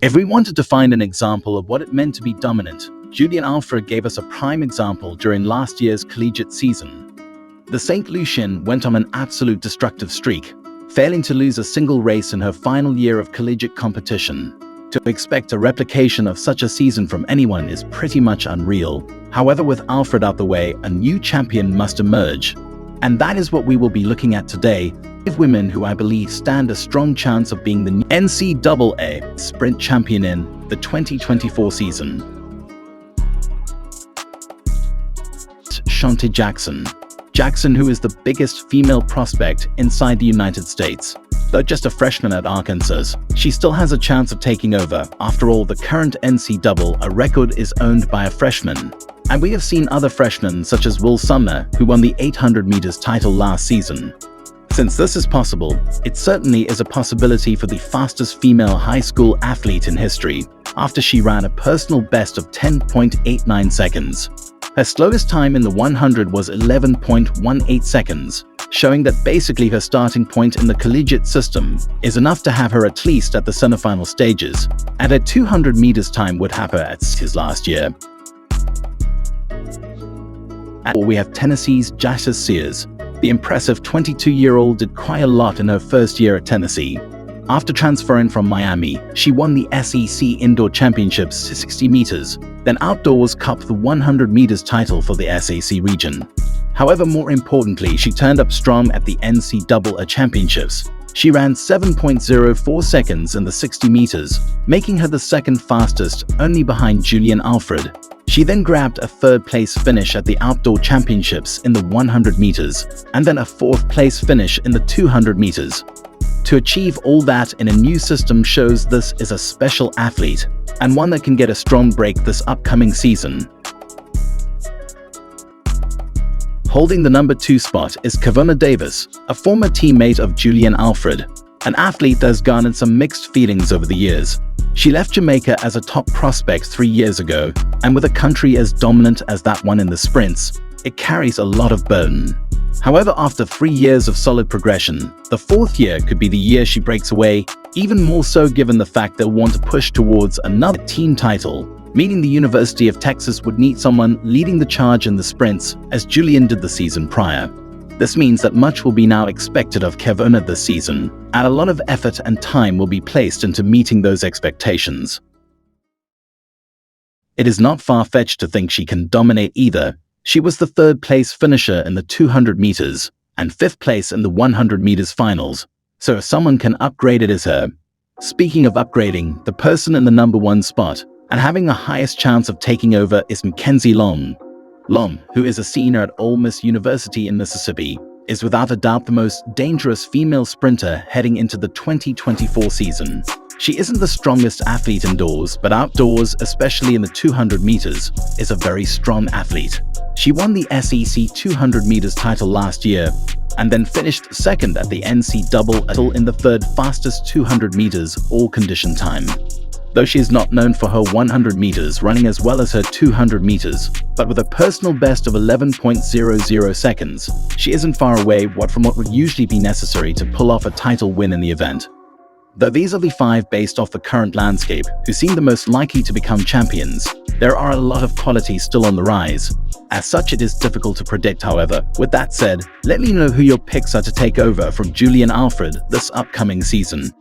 If we wanted to find an example of what it meant to be dominant, Julien Alfred gave us a prime example during last year's collegiate season. The St. Lucian went on an absolute destructive streak, failing to lose a single race in her final year of collegiate competition. To expect a replication of such a season from anyone is pretty much unreal. However, with Alfred out the way, a new champion must emerge. And that is what we will be looking at today, 5 women who I believe stand a strong chance of being the new NCAA sprint champion in the 2024 season. Shanti Jackson. Jackson, who is the biggest female prospect inside the United States. Though just a freshman at Arkansas, she still has a chance of taking over. After all, the current NCAA record is owned by a freshman. And we have seen other freshmen such as Will Sumner, who won the 800 meters title last season. Since this is possible, it certainly is a possibility for the fastest female high school athlete in history, after she ran a personal best of 10.89 seconds. Her slowest time in the 100 was 11.18 seconds, showing that basically her starting point in the collegiate system is enough to have her at least at the semifinal stages, and her 200 meters time would have her at his last year. And we have Tennessee's Jasha Sears. The impressive 22-year-old did quite a lot in her first year at Tennessee. After transferring from Miami, she won the SEC Indoor Championships 60 meters, then outdoors cupped the 100 meters title for the SEC region. However, more importantly, she turned up strong at the NCAA Championships. She ran 7.04 seconds in the 60 meters, making her the second fastest, only behind Julien Alfred. She then grabbed a third-place finish at the Outdoor Championships in the 100 meters, and then a fourth-place finish in the 200 meters. To achieve all that in a new system shows this is a special athlete, and one that can get a strong break this upcoming season. Holding the number 2 spot is Kavona Davis, a former teammate of Julien Alfred, an athlete that has garnered some mixed feelings over the years. She left Jamaica as a top prospect 3 years ago, and with a country as dominant as that one in the sprints, it carries a lot of burden. However, after 3 years of solid progression, the 4th year could be the year she breaks away, even more so given the fact they'll want to push towards another team title, meaning the University of Texas would need someone leading the charge in the sprints, as Julien did the season prior. This means that much will be now expected of Kavona this season, and a lot of effort and time will be placed into meeting those expectations. It is not far-fetched to think she can dominate either. She was the 3rd place finisher in the 200 meters and 5th place in the 100 meters finals, so if someone can upgrade it is her. Speaking of upgrading, the person in the number 1 spot and having the highest chance of taking over is Mackenzie Long. Long, who is a senior at Ole Miss University in Mississippi, is without a doubt the most dangerous female sprinter heading into the 2024 season. She isn't the strongest athlete indoors, but outdoors, especially in the 200 meters, is a very strong athlete. She won the SEC 200 meters title last year, and then finished 2nd at the NCAA in the 3rd fastest 200 meters all-condition time. Though she is not known for her 100 meters running as well as her 200 meters, but with a personal best of 11.00 seconds, she isn't far away from what would usually be necessary to pull off a title win in the event. Though these are the 5 based off the current landscape who seem the most likely to become champions, there are a lot of qualities still on the rise. As such, it is difficult to predict, however. With that said, let me know who your picks are to take over from Julien Alfred this upcoming season.